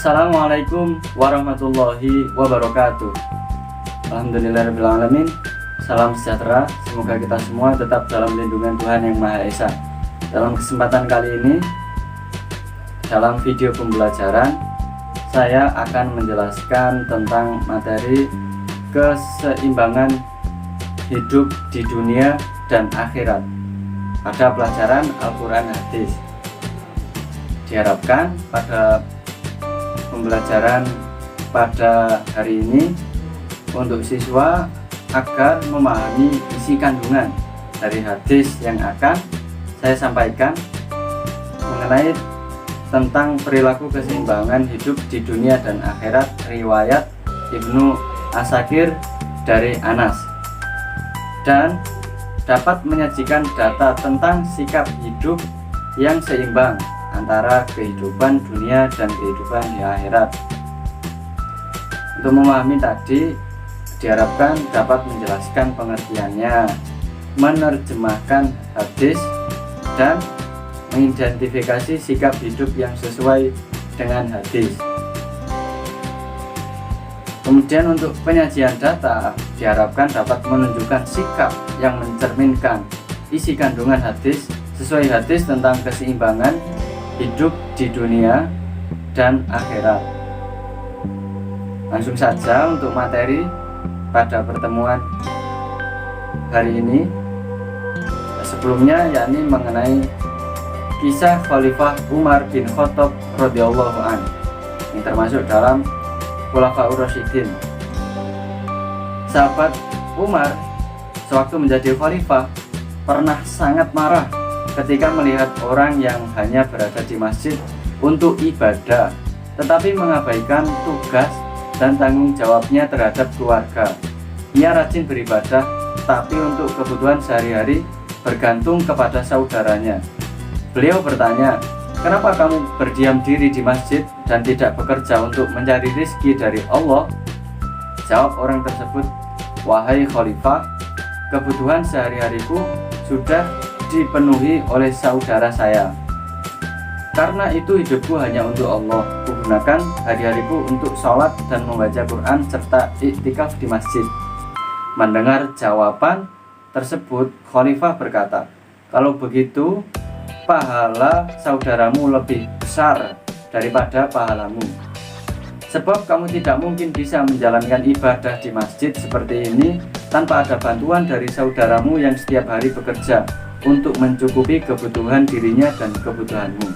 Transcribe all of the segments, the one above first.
Assalamualaikum warahmatullahi wabarakatuh. Alhamdulillahirrahmanirrahim. Salam sejahtera. Semoga kita semua tetap dalam lindungan Tuhan Yang Maha Esa. Dalam kesempatan kali ini, dalam video pembelajaran, saya akan menjelaskan tentang materi keseimbangan hidup di dunia dan akhirat pada pelajaran Al-Quran Hadis. Diharapkan pada pembelajaran pada hari ini untuk siswa agar memahami isi kandungan dari hadis yang akan saya sampaikan mengenai tentang perilaku keseimbangan hidup di dunia dan akhirat riwayat Ibnu Asakir dari Anas, dan dapat menyajikan data tentang sikap hidup yang seimbang antara kehidupan dunia dan kehidupan di akhirat. Untuk memahami tadi, diharapkan dapat menjelaskan pengertiannya, menerjemahkan hadis, dan mengidentifikasi sikap hidup yang sesuai dengan hadis. Kemudian untuk penyajian data, diharapkan dapat menunjukkan sikap yang mencerminkan isi kandungan hadis sesuai hadis tentang keseimbangan hidup di dunia dan akhirat. Langsung saja untuk materi pada pertemuan hari ini. Sebelumnya yakni mengenai kisah Khalifah Umar bin Khattab radhiyallahu anhu. Ini termasuk dalam Khulafaur Rasyidin. Sahabat Umar sewaktu menjadi khalifah pernah sangat marah ketika melihat orang yang hanya berada di masjid untuk ibadah tetapi mengabaikan tugas dan tanggung jawabnya terhadap keluarga. Ia rajin beribadah tapi untuk kebutuhan sehari-hari bergantung kepada saudaranya. Beliau bertanya, "Kenapa kamu berdiam diri di masjid dan tidak bekerja untuk mencari rezeki dari Allah?" Jawab orang tersebut, "Wahai khalifah, kebutuhan sehari-hariku sudah dipenuhi oleh saudara saya. Karena itu hidupku hanya untuk Allah. Kugunakan hari-hariku untuk sholat dan membaca Quran serta iktikaf di masjid." Mendengar jawaban tersebut, khalifah berkata, "Kalau begitu, pahala saudaramu lebih besar daripada pahalamu. Sebab kamu tidak mungkin bisa menjalankan ibadah di masjid seperti ini tanpa ada bantuan dari saudaramu yang setiap hari bekerja untuk mencukupi kebutuhan dirinya dan kebutuhanmu."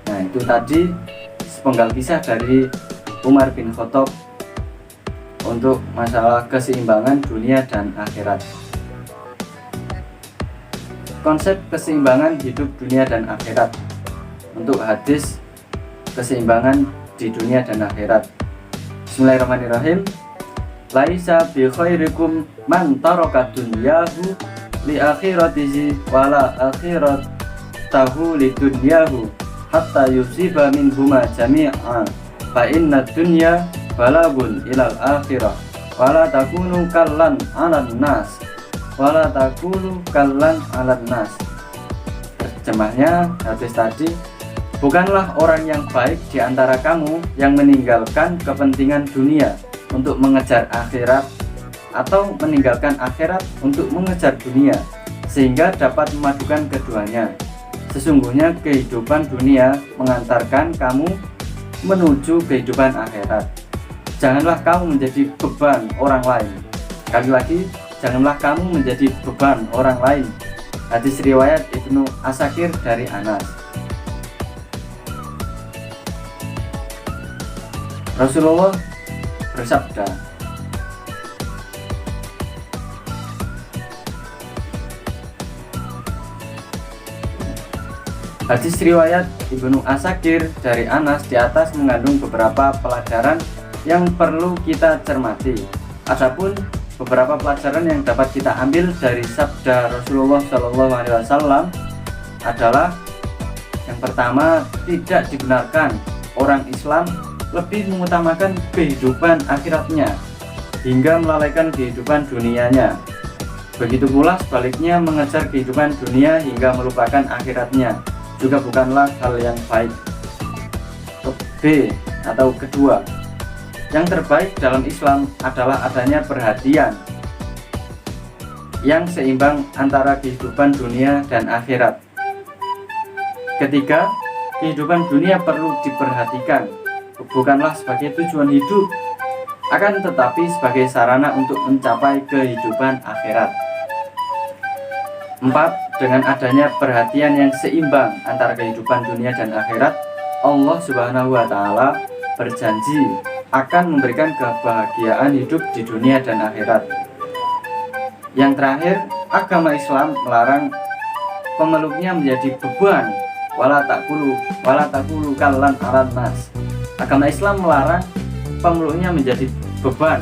Nah, itu tadi sepenggal kisah dari Umar bin Khattab untuk masalah keseimbangan dunia dan akhirat. Konsep keseimbangan hidup dunia dan akhirat untuk hadis keseimbangan di dunia dan akhirat. Bismillahirrahmanirrahim. Laisa bi khairikum man taraka dunyahu li akhiratihi wala akhiratahu li dunyahu hatta yusiba minhuma jami'a fa inna dunya balagun ilal akhirah wala takunu kallan 'alan nas wala takunu kallan 'alan nas. Terjemahnya hadis tadi, bukanlah orang yang baik di antara kamu yang meninggalkan kepentingan dunia untuk mengejar akhirat atau meninggalkan akhirat untuk mengejar dunia sehingga dapat memadukan keduanya. Sesungguhnya kehidupan dunia mengantarkan kamu menuju kehidupan akhirat. Janganlah kamu menjadi beban orang lain. Sekali lagi, janganlah kamu menjadi beban orang lain. Hadis riwayat Ibnu Asakir dari Anas. Rasulullah bersabda, hadis riwayat Ibnu Asakir dari Anas di atas mengandung beberapa pelajaran yang perlu kita cermati. Adapun beberapa pelajaran yang dapat kita ambil dari sabda Rasulullah SAW adalah: yang pertama, tidak dibenarkan orang Islam lebih mengutamakan kehidupan akhiratnya hingga melalaikan kehidupan dunianya. Begitu pula sebaliknya, mengejar kehidupan dunia hingga melupakan akhiratnya juga bukanlah hal yang baik. B atau kedua, yang terbaik dalam Islam adalah adanya perhatian yang seimbang antara kehidupan dunia dan akhirat. Ketiga, kehidupan dunia perlu diperhatikan, bukanlah sebagai tujuan hidup, akan tetapi sebagai sarana untuk mencapai kehidupan akhirat. 4. Dengan adanya perhatian yang seimbang antara kehidupan dunia dan akhirat, Allah Subhanahu wa Ta'ala berjanji akan memberikan kebahagiaan hidup di dunia dan akhirat. Yang terakhir, agama Islam melarang pemeluknya menjadi beban, wala takulu kallan aran nas. Agama Islam melarang pemeluknya menjadi beban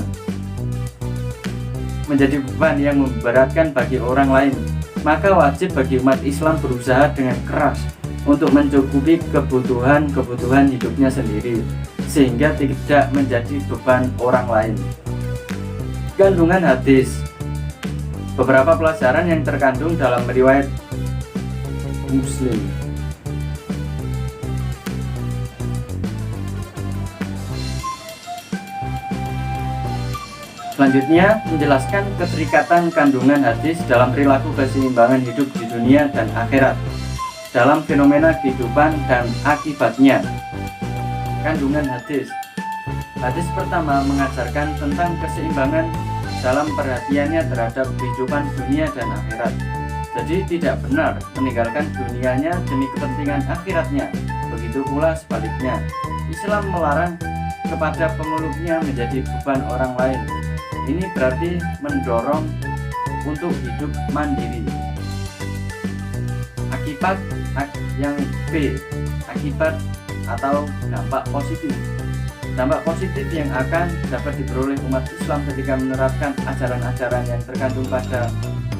yang memberatkan bagi orang lain. Maka wajib bagi umat Islam berusaha dengan keras untuk mencukupi kebutuhan hidupnya sendiri, sehingga tidak menjadi beban orang lain. Kandungan hadis. Beberapa pelajaran yang terkandung dalam riwayat Muslim. Selanjutnya, menjelaskan keterikatan kandungan hadis dalam perilaku keseimbangan hidup di dunia dan akhirat, dalam fenomena kehidupan dan akibatnya. Kandungan hadis. Hadis pertama mengajarkan tentang keseimbangan dalam perhatiannya terhadap kehidupan dunia dan akhirat. Jadi tidak benar meninggalkan dunianya demi kepentingan akhiratnya. Begitu pula sebaliknya. Islam melarang kepada pemeluknya menjadi beban orang lain. Ini berarti mendorong untuk hidup mandiri. Akibat yang B, akibat atau dampak positif. Dampak positif yang akan dapat diperoleh umat Islam ketika menerapkan ajaran-ajaran yang terkandung pada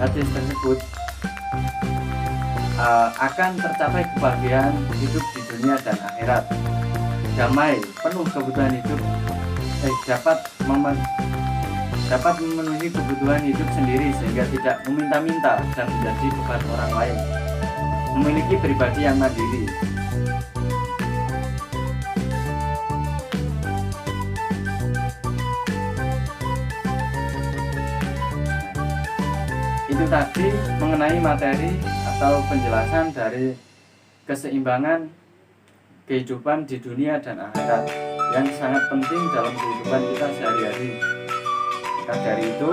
hadis tersebut, akan tercapai kebahagiaan hidup di dunia dan akhirat. Damai, penuh kebutuhan hidup, dapat memenuhi kebutuhan hidup sendiri sehingga tidak meminta-minta dan menjadi beban orang lain. Memiliki pribadi yang mandiri. Itu tadi mengenai materi atau penjelasan dari keseimbangan kehidupan di dunia dan akhirat yang sangat penting dalam kehidupan kita sehari-hari. Maka dari itu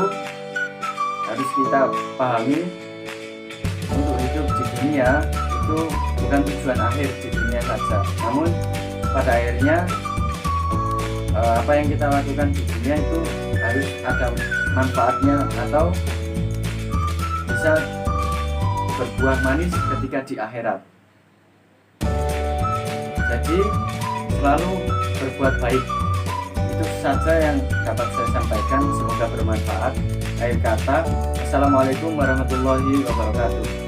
harus kita pahami, untuk hidup di dunia itu bukan tujuan akhir di dunia saja, namun pada akhirnya apa yang kita lakukan di dunia itu harus ada manfaatnya atau bisa berbuah manis ketika di akhirat. Jadi selalu berbuat baik. Itu saja yang dapat saya sampaikan, semoga bermanfaat. Akhir kata, Assalamualaikum warahmatullahi wabarakatuh.